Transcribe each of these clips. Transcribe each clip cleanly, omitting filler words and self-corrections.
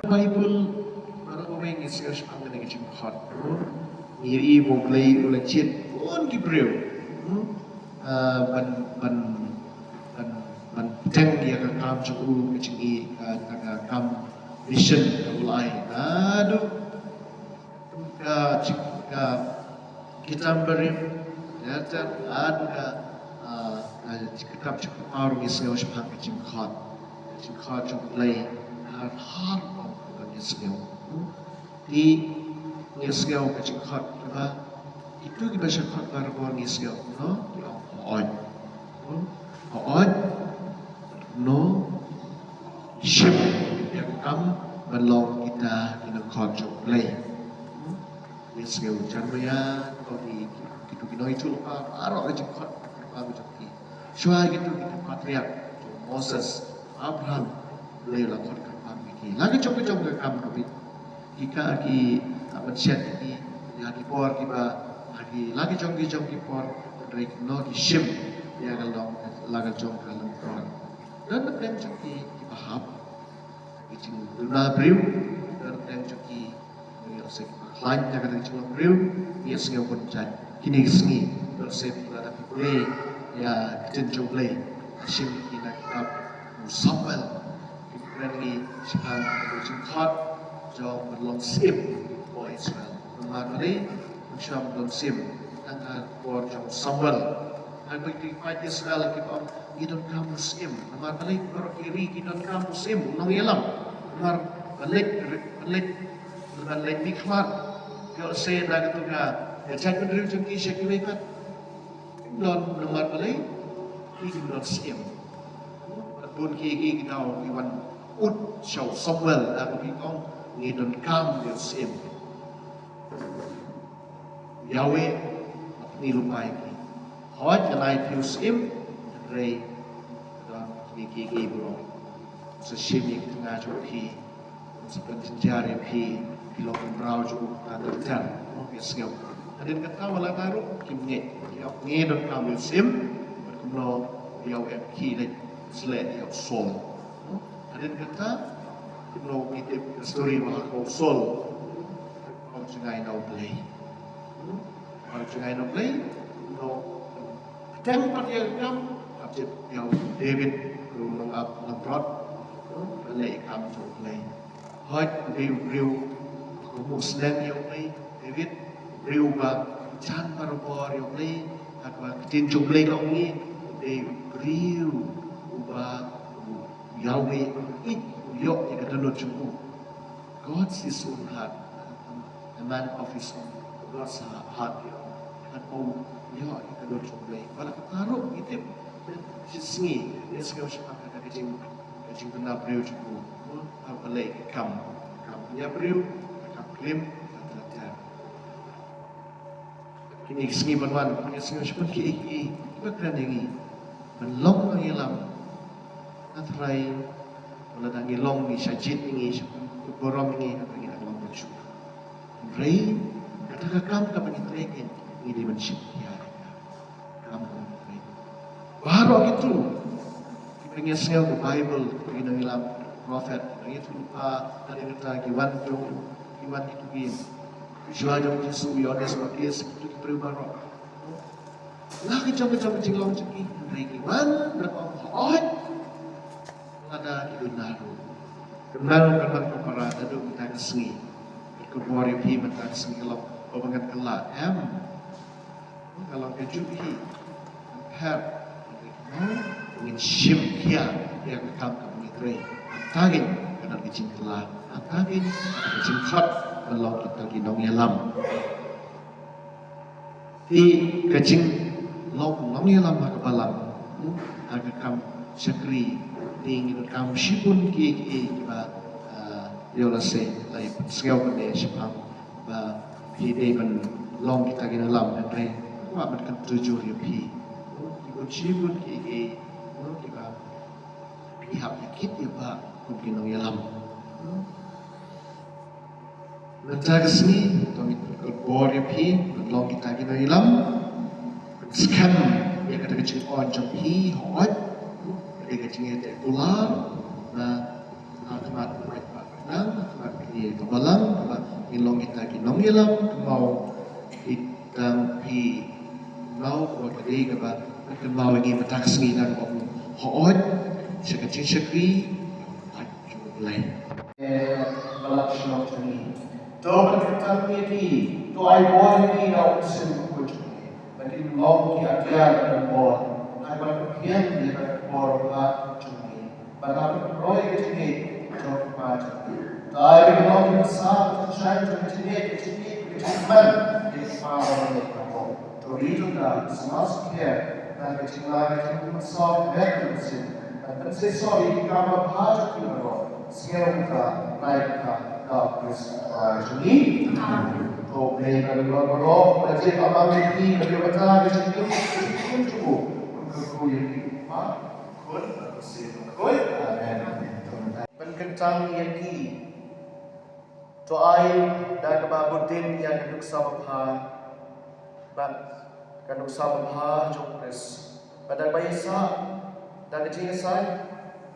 Bible para orang yang serius panggil dengan jengkot, iri boleh oleh cint pun kibriu, ban ban ban ban teng dia kakam cukup kecingi kakam mission mulai, aduh, kita beri, ya tak ada kita cukup orang yang serius panggil jengkot cukup lay hard Yesgel. Di Yesgel kecikhat kita itu kita syakhat barang Yesgel no odd no ship yang kam belong kita kena kocok lay Yesgel janmaya kau di itu kita itu lupa arok kecikhat baru jadi syua gitu kita patriark Moses Abraham lay lakon lagi coba ke kam kami jika lagi mencet ini lagi por kita lagi jongki por dari no di shim yang kalau lagi jong kalau por dan yang jongki paham itu guna briu dan yang jongki sek lain yang ada di briu ia sengaja pun cat kini sengi bersep ada play ya kejenjong play shim kita Samuel Rani sekarang berjumpa jauh berlong sim for Israel. Mengenai macam berlong sim tentang for jauh Samuel. Aku ikut Israel kita idon kamu sim. Mengenai orang kiri idon kamu sim. Nong yelam. Balik nikmat. Kalau saya nak tu kan, jangan berdiri jengki sekian. Don nomor balik idon sim. Pun kiki kita iwan ut show Samuel aku bilang ni don kam dia sim Yahweh ni lupai ki hot janai piu sim rei dan kiki bro seshimi tengah joki seperti jari pi kilo brau jo ada ter ya singau adin kata wala taru kimne ni don kam dia sim berkumno Yahweh ki le sele ya sol dan kata kalau kita story malah kau sol kau cengai no play no tempat yang kam abjad yang David belum ngebrot balik kam to play hot riu Muslim yang play David riu ba chan parabor yang play atau ketinjau play kau ni riu ba Yahweh it yok yang kata cukup. God sees his own heart, a man of his own God's heart. Dan yok yang kata cukup. Kalau kita taruh itu singi, dia sekarang siapa kata kecing kena beriu cukup. Apa lagi kam dia beriu, kam klaim kata dia. Kini singi banwan, punya singi siapa ki, kita kena ini, melong lagi lam. Atrai wala tangi long ni sajit ni borom ni apa kita long bersyukur. Ray kata kam ka pagitrekin ni di man siya. Kam ray. Baru itu kita ngesel the Bible kita ngilam prophet itu ada kata giwan itu gin. Jua jom Yesus Yohanes Matius itu berubah. Lagi coba jinglong ceki ray giwan berapa ada di naru. Kenal kepara ada kita kesengi. Kebori pi mata kesengi kalau obangan kelak kalau kejubi have ingin shim kia yang kam kami tre. Tagin kena kecing kelak. Tagin kecing khot kalau kita ginong yalam. Di kecing long yalam kebalang. Agak kam sekri ingin kamu sipun ki ba yola se lai sgau ne sipam ba pi de ban long kita gina lam ne wa ban kan tuju ri pi ko sipun ki ki ba pi hap kit ya ba ko gina yalam Natagasni, kami berbor pi, berlong kita kena hilang, scam yang kata kecil on jampi, hot, dia kecil yang tertular, na temat baik balang, temat pilih kebalang, temat hilong kita kena hilang, mau itang pi, mau buat kali kaba, mau lagi Natagasni dan hot, sekecil sekri, cukup lain. Balak semua ini. Doa kita ini, doa ibu ini nak usin kucing. Bagi long kita dan bor, nak berkian di bor lah kucing. Bagi roy kucing, jauh macam. Tapi long kita sah, saya kucing man, di mana mereka mau. Tori itu dah semua sekian. Dan kucing lagi kita sah mereka usin. Dan sesuatu yang kami bahas kita roh, sekarang kita naik kita. Jadi, तो मैं बरो बच्चे पापा में की वीडियो बता के चीज़ cukup उनको ये माँ खुद से कोई Penkentang yaki to ai dan babudin yang keduk sababha bat keduk sababha jokres pada bayasa dan kecing sai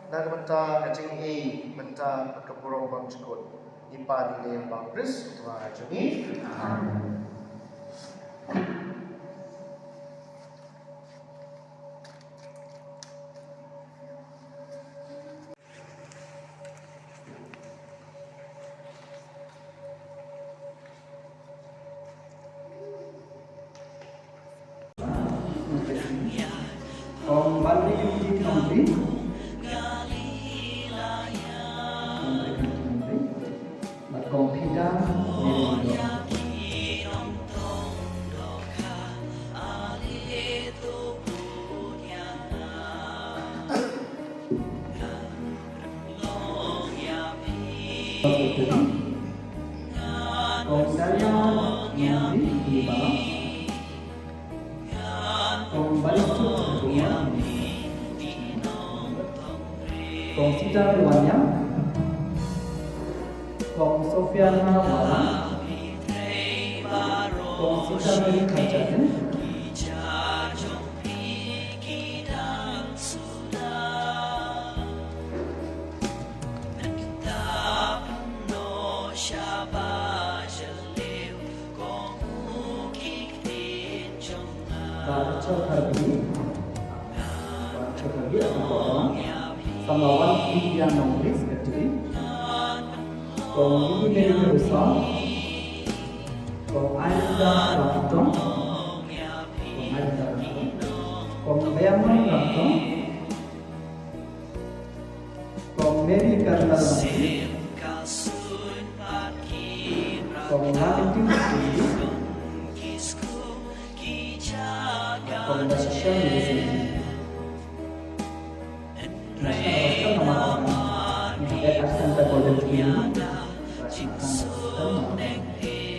dan menta kecing menta kepurong bang cekut ipa di yang bangkris wah jadi Kembali nanti komputer komputer luarnya Kong Sofiana Wala Kong Sita Meri Kacakan Baca lagi aku orang Samawan India Nongris actually Kong Ibu Meri Kerusa Kong Aida Rantong Kong Bayaman Rantong Kong Meri Karnal Masjid Kong Lakitim Masjid Kong Basyam Masjid Asanta Golden Queen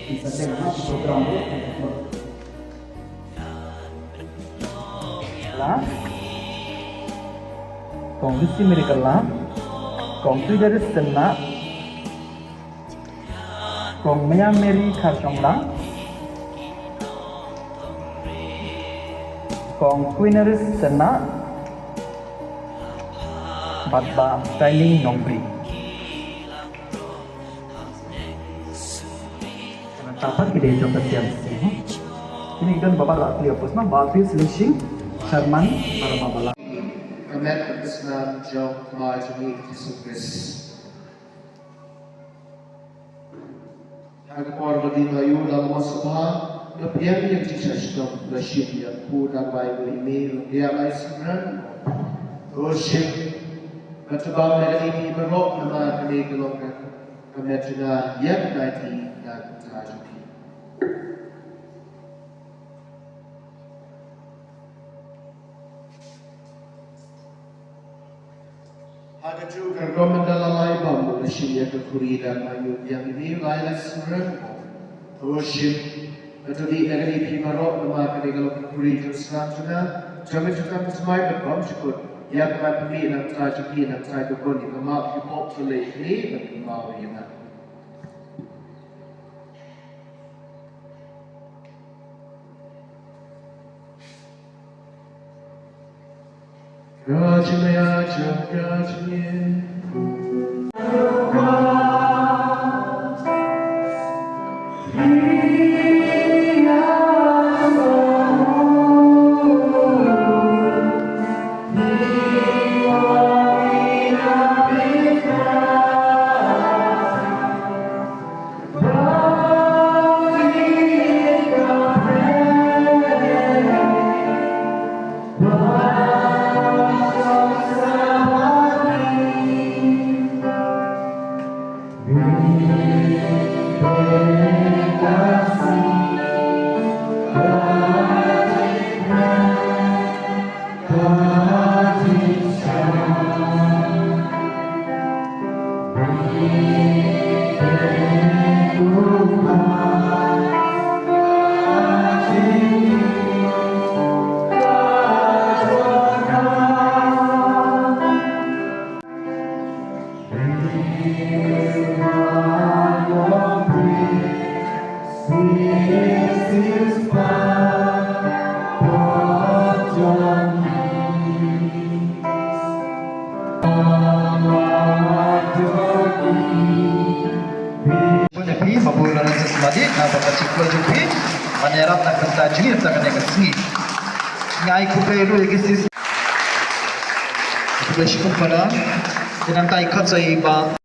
bisa dengan program lah kongsi mereka lah kongsi dari sana kong Meri Karsong lah kong Queeneris sana Batba Training Nombri Tapat kita itu kesian sih. Ini kan bapak lah beli apa sih? Bapak Slishin Sharman para bapak lah. Kemet Islam jauh majemi Yesus. Harga korban layu dalam masabah, kepiang yang dicacap bersyukur yang kurang baik email dia lain Roshik Katubang dari ini berok nama kini kelongkan kemetuna yang nanti dan tajuki. Ada juga romandalalai bambu mesinnya kekuri dan ayub yang ini lain sebenarnya. Roshik Katudi dari ini berok nama kini kelongkan kekuri terus selanjutnya. Jangan juga kesemai berbam syukur. Yang akan pergi dan tajuki dan tajuki ni kemak hipok selai ini dan kemak yang 여지매야 정여지니 Nepi mabulan sa semadi na pagkatsiklo jupi manerap na kantajini at takan yang kesengi ngai kupairu egisis Kumpara dengan tai katsai ba